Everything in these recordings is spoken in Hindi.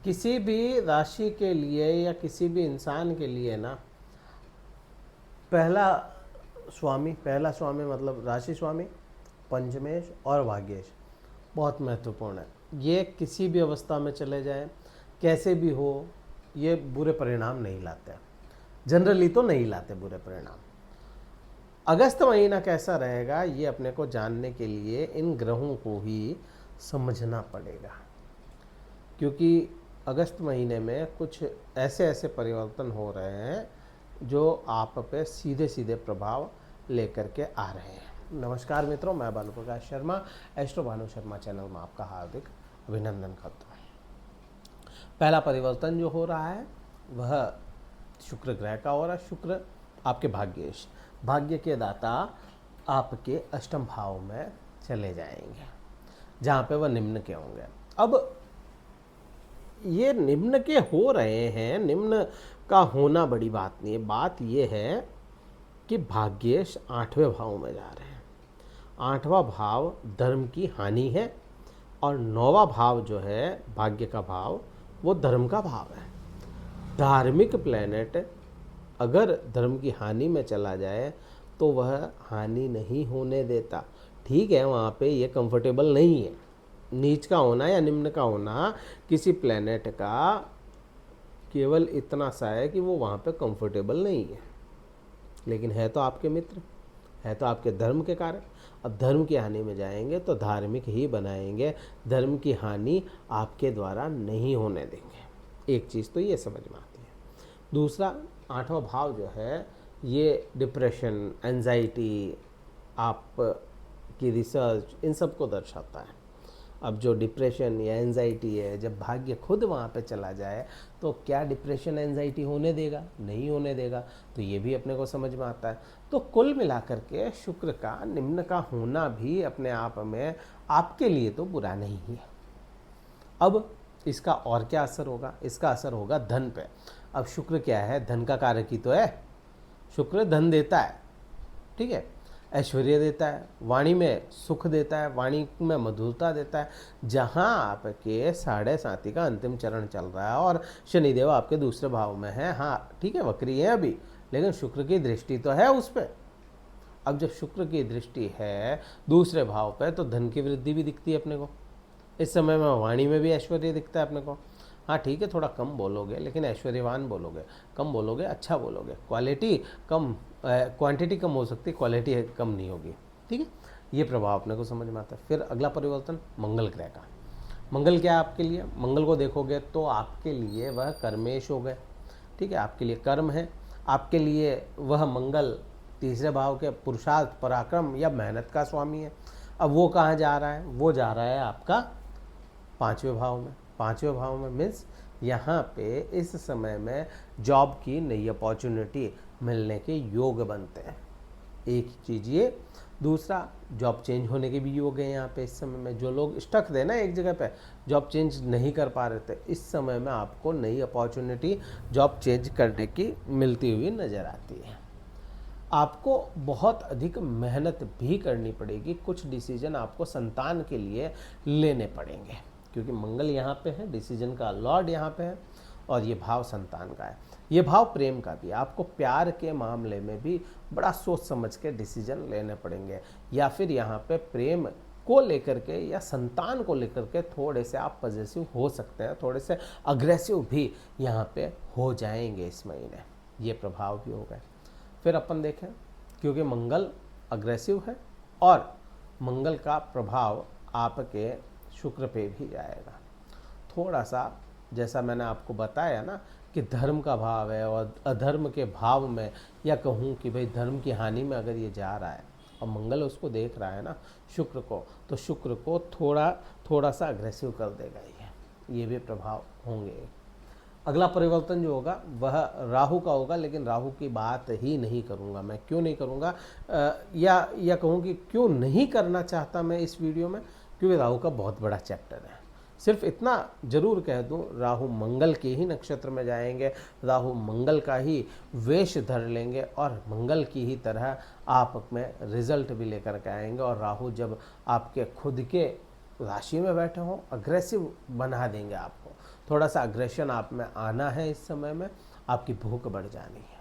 किसी भी राशि के लिए या किसी भी इंसान के लिए ना, पहला स्वामी मतलब राशि स्वामी, पंचमेश और भाग्येश बहुत महत्वपूर्ण है। ये किसी भी अवस्था में चले जाएं, कैसे भी हो, ये बुरे परिणाम नहीं लाते, जनरली तो नहीं लाते बुरे परिणाम। अगस्त महीना कैसा रहेगा ये अपने को जानने के लिए इन ग्रहों को ही समझना पड़ेगा, क्योंकि अगस्त महीने में कुछ ऐसे ऐसे परिवर्तन हो रहे हैं जो आप पे सीधे सीधे प्रभाव लेकर के आ रहे हैं। नमस्कार मित्रों, मैं भानु प्रकाश शर्मा, एस्ट्रो भानु शर्मा चैनल में आपका हार्दिक अभिनंदन करता हूँ। पहला परिवर्तन जो हो रहा है वह शुक्र ग्रह का हो रहा है। शुक्र आपके भाग्येश, भाग्य के दाता आपके अष्टम भाव में चले जाएंगे, जहाँ पे वह निम्न के होंगे। अब ये निम्न के हो रहे हैं, निम्न का होना बड़ी बात नहीं है। बात ये है कि भाग्येश 8वें भाव में जा रहे हैं। 8वां भाव धर्म की हानि है और 9वां भाव जो है भाग्य का भाव, वो धर्म का भाव है। धार्मिक प्लैनेट अगर धर्म की हानि में चला जाए तो वह हानि नहीं होने देता। ठीक है, वहाँ पे ये कंफर्टेबल नहीं है। नीच का होना या निम्न का होना किसी प्लैनेट का केवल इतना सा है कि वो वहाँ पे कंफर्टेबल नहीं है, लेकिन है तो आपके मित्र, है तो आपके धर्म के कारण। अब धर्म की हानि में जाएंगे तो धार्मिक ही बनाएंगे, धर्म की हानि आपके द्वारा नहीं होने देंगे। एक चीज़ तो ये समझ में आती है। दूसरा, 8वां भाव जो है ये डिप्रेशन, एंजाइटी, आप की रिसर्च, इन सब को दर्शाता है। अब जो डिप्रेशन या एंजाइटी है, जब भाग्य खुद वहाँ पे चला जाए तो क्या डिप्रेशन एंजाइटी होने देगा? नहीं होने देगा। तो ये भी अपने को समझ में आता है। तो कुल मिलाकर के शुक्र का निम्न का होना भी अपने आप में आपके लिए तो बुरा नहीं है। अब इसका और क्या असर होगा? इसका असर होगा धन पे। अब शुक्र क्या है? धन का कारक ही तो है। शुक्र धन देता है, ठीक है, ऐश्वर्य देता है, वाणी में सुख देता है, वाणी में मधुरता देता है। जहाँ आपके 7.5 का अंतिम चरण चल रहा है और शनिदेव आपके दूसरे भाव में है, हाँ ठीक है, वक्री है अभी, लेकिन शुक्र की दृष्टि तो है उस पर। अब जब शुक्र की दृष्टि है दूसरे भाव पे तो धन की वृद्धि भी दिखती है अपने को। इस समय में वाणी में भी ऐश्वर्य दिखता है अपने को। हाँ ठीक है, थोड़ा कम बोलोगे लेकिन ऐश्वर्यवान बोलोगे, कम बोलोगे अच्छा बोलोगे। क्वालिटी कम, क्वांटिटी कम हो सकती है, क्वालिटी कम नहीं होगी, ठीक है। ये प्रभाव अपने को समझ में आता है। फिर अगला परिवर्तन मंगल ग्रह का। मंगल क्या है आपके लिए? मंगल को देखोगे तो आपके लिए वह कर्मेश हो गए, ठीक है, आपके लिए कर्म है। आपके लिए वह मंगल तीसरे भाव के पुरुषार्थ, पराक्रम या मेहनत का स्वामी है। अब वो कहाँ जा रहा है? वो जा रहा है आपका 5वें भाव में। 5वें भाव में मीन्स यहाँ पे इस समय में जॉब की नई अपॉर्चुनिटी मिलने के योग बनते हैं। एक चीज़ ये। दूसरा, जॉब चेंज होने के भी योग हैं यहाँ पे। इस समय में जो लोग स्टक थे ना एक जगह पे, जॉब चेंज नहीं कर पा रहे थे, इस समय में आपको नई अपॉर्चुनिटी जॉब चेंज करने की मिलती हुई नज़र आती है। आपको बहुत अधिक मेहनत भी करनी पड़ेगी, कुछ डिसीजन आपको संतान के लिए लेने पड़ेंगे, क्योंकि मंगल यहाँ पे है, डिसीजन का लॉर्ड यहाँ पे है और ये भाव संतान का है। ये भाव प्रेम का भी है। आपको प्यार के मामले में भी बड़ा सोच समझ के डिसीजन लेने पड़ेंगे, या फिर यहाँ पे प्रेम को लेकर के या संतान को लेकर के थोड़े से आप पॉजिटिव हो सकते हैं, थोड़े से अग्रेसिव भी यहाँ पे हो जाएंगे इस महीने। ये प्रभाव भी हो गए। फिर अपन देखें, क्योंकि मंगल अग्रेसिव है और मंगल का प्रभाव आपके शुक्र पे भी जाएगा। थोड़ा सा, जैसा मैंने आपको बताया ना कि धर्म का भाव है और अधर्म के भाव में, या कहूँ कि भाई धर्म की हानि में अगर ये जा रहा है और मंगल उसको देख रहा है ना शुक्र को, तो शुक्र को थोड़ा सा अग्रेसिव कर देगा ये भी प्रभाव होंगे। अगला परिवर्तन जो होगा वह राहु का होगा, लेकिन राहु की बात ही नहीं करूँगा मैं। क्यों नहीं करूँगा, या कहूँ कि क्यों नहीं करना चाहता मैं इस वीडियो में, क्योंकि राहु का बहुत बड़ा चैप्टर है। सिर्फ इतना जरूर कह दूं, राहु मंगल के ही नक्षत्र में जाएंगे, राहु मंगल का ही वेश धर लेंगे और मंगल की ही तरह आप में रिजल्ट भी लेकर के आएंगे। और राहु जब आपके खुद के राशि में बैठे हों, अग्रेसिव बना देंगे आपको। थोड़ा सा अग्रेशन आप में आना है, इस समय में आपकी भूख बढ़ जानी है।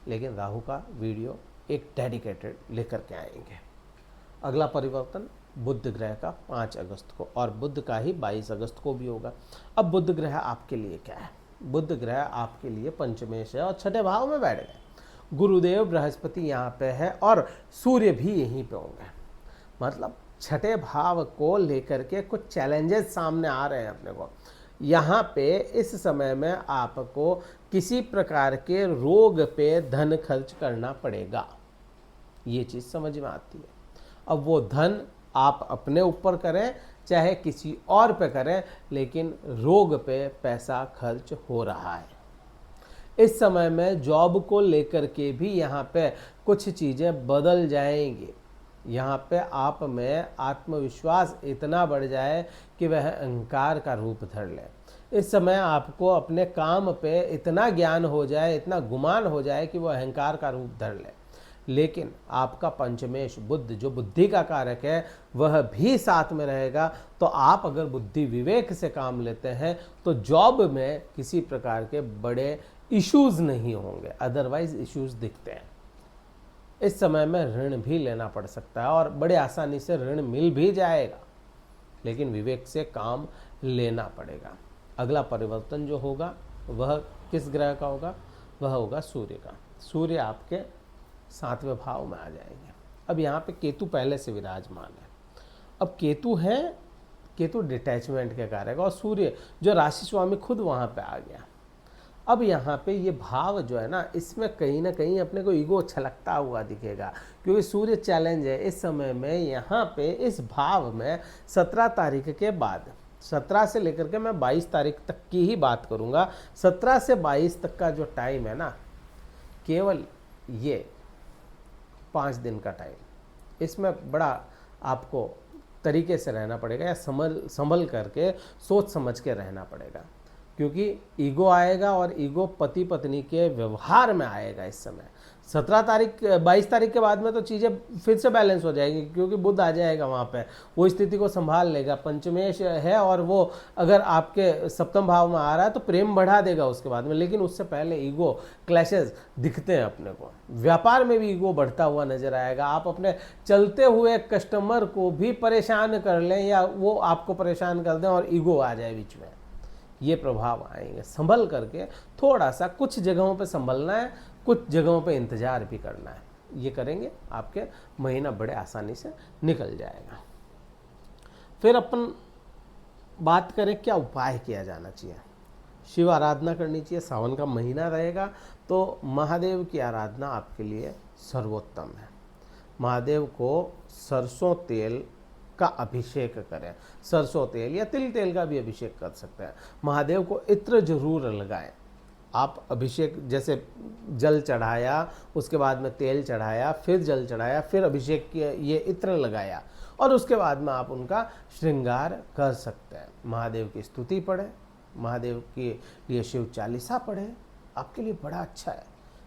लेकिन राहु का वीडियो एक डेडिकेटेड लेकर के आएंगे। अगला परिवर्तन बुध ग्रह का 5 अगस्त को, और बुध का ही 22 अगस्त को भी होगा। अब बुध ग्रह आपके लिए क्या है? बुध ग्रह आपके लिए पंचमेश है और छठे भाव में बैठ गए। गुरुदेव बृहस्पति यहाँ पे है और सूर्य भी यहीं पे होंगे। मतलब छठे भाव को लेकर के कुछ चैलेंजेस सामने आ रहे हैं अपने को। यहाँ पे इस समय में आपको किसी प्रकार के रोग पे धन खर्च करना पड़ेगा, ये चीज़ समझ में आती है। अब वो धन आप अपने ऊपर करें चाहे किसी और पे करें, लेकिन रोग पे पैसा खर्च हो रहा है। इस समय में जॉब को लेकर के भी यहाँ पे कुछ चीज़ें बदल जाएंगी। यहाँ पे आप में आत्मविश्वास इतना बढ़ जाए कि वह अहंकार का रूप धर ले। इस समय आपको अपने काम पे इतना ज्ञान हो जाए, इतना गुमान हो जाए कि वो अहंकार का रूप धर ले। लेकिन आपका पंचमेश बुध जो बुद्धि का कारक है वह भी साथ में रहेगा। तो आप अगर बुद्धि विवेक से काम लेते हैं तो जॉब में किसी प्रकार के बड़े इश्यूज नहीं होंगे, अदरवाइज इश्यूज दिखते हैं। इस समय में ऋण भी लेना पड़ सकता है और बड़े आसानी से ऋण मिल भी जाएगा, लेकिन विवेक से काम लेना पड़ेगा। अगला परिवर्तन जो होगा वह किस ग्रह का होगा? वह होगा सूर्य का। सूर्य आपके 7वें भाव में आ जाएंगे। अब यहाँ पे केतु पहले से विराजमान है। अब केतु है, केतु डिटैचमेंट के कारक, और सूर्य जो राशि स्वामी खुद वहाँ पे आ गया। अब यहाँ पे ये भाव जो है ना, इसमें कहीं ना कहीं अपने को ईगो छलकता हुआ दिखेगा, क्योंकि सूर्य चैलेंज है इस समय में। यहाँ पे इस भाव में 17 तारीख के बाद, 17 से लेकर के मैं 22 तारीख तक की ही बात करूँगा। 17 से 22 तक का जो टाइम है ना, केवल ये 5 दिन का टाइम, इसमें बड़ा आपको तरीके से रहना पड़ेगा, या संभल करके सोच समझ के रहना पड़ेगा, क्योंकि ईगो आएगा और ईगो पति पत्नी के व्यवहार में आएगा इस समय। 22 तारीख के बाद में तो चीज़ें फिर से बैलेंस हो जाएगी, क्योंकि बुध आ जाएगा वहाँ पे, वो स्थिति को संभाल लेगा। पंचमेश है और वो अगर आपके सप्तम भाव में आ रहा है तो प्रेम बढ़ा देगा उसके बाद में, लेकिन उससे पहले ईगो क्लैशेस दिखते हैं अपने को। व्यापार में भी ईगो बढ़ता हुआ नजर आएगा। आप अपने चलते हुए कस्टमर को भी परेशान कर लें या वो आपको परेशान कर दें और ईगो आ जाए बीच में, ये प्रभाव आएंगे। संभल करके थोड़ा सा कुछ जगहों पे संभलना है, कुछ जगहों पे इंतजार भी करना है। ये करेंगे आपके महीना बड़े आसानी से निकल जाएगा। फिर अपन बात करें क्या उपाय किया जाना चाहिए। शिव आराधना करनी चाहिए। सावन का महीना रहेगा तो महादेव की आराधना आपके लिए सर्वोत्तम है। महादेव को सरसों तेल का अभिषेक करें। सरसों तेल या तिल तेल का भी अभिषेक कर सकते हैं। महादेव को इत्र जरूर लगाएं। आप अभिषेक जैसे जल चढ़ाया, उसके बाद में तेल चढ़ाया, फिर जल चढ़ाया, फिर अभिषेक किया, ये इत्र लगाया, और उसके बाद में आप उनका श्रृंगार कर सकते हैं। महादेव की स्तुति पढ़ें, महादेव के लिए शिव चालीसा पढ़ें, आपके लिए बड़ा अच्छा है।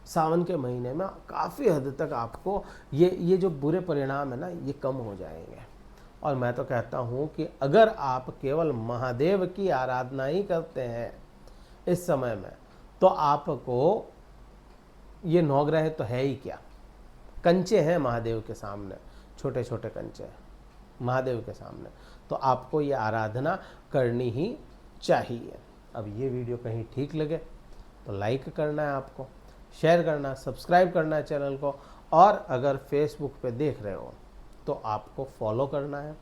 सावन के महीने में काफ़ी हद तक आपको ये जो बुरे परिणाम है ना, ये कम हो जाएंगे। और मैं तो कहता हूँ कि अगर आप केवल महादेव की आराधना ही करते हैं इस समय में, तो आपको ये 9 ग्रह तो है ही क्या, कंचे हैं महादेव के सामने, छोटे छोटे कंचे हैं महादेव के सामने, तो आपको ये आराधना करनी ही चाहिए। अब ये वीडियो कहीं ठीक लगे तो लाइक करना है, आपको शेयर करना, सब्सक्राइब करना है चैनल को, और अगर फेसबुक पे देख रहे हो तो आपको फॉलो करना है।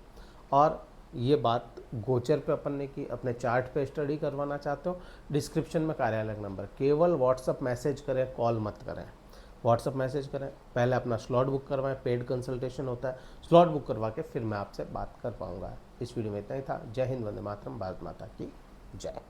और ये बात गोचर पे अपन ने की, अपने चार्ट पे स्टडी करवाना चाहते हो, डिस्क्रिप्शन में कार्यालय नंबर, केवल व्हाट्सअप मैसेज करें, कॉल मत करें, व्हाट्सअप मैसेज करें। पहले अपना स्लॉट बुक करवाएं, पेड कंसल्टेशन होता है, स्लॉट बुक करवा के फिर मैं आपसे बात कर पाऊंगा। इस वीडियो में इतना ही था। जय हिंद, वंदे मातरम, भारत माता की जय।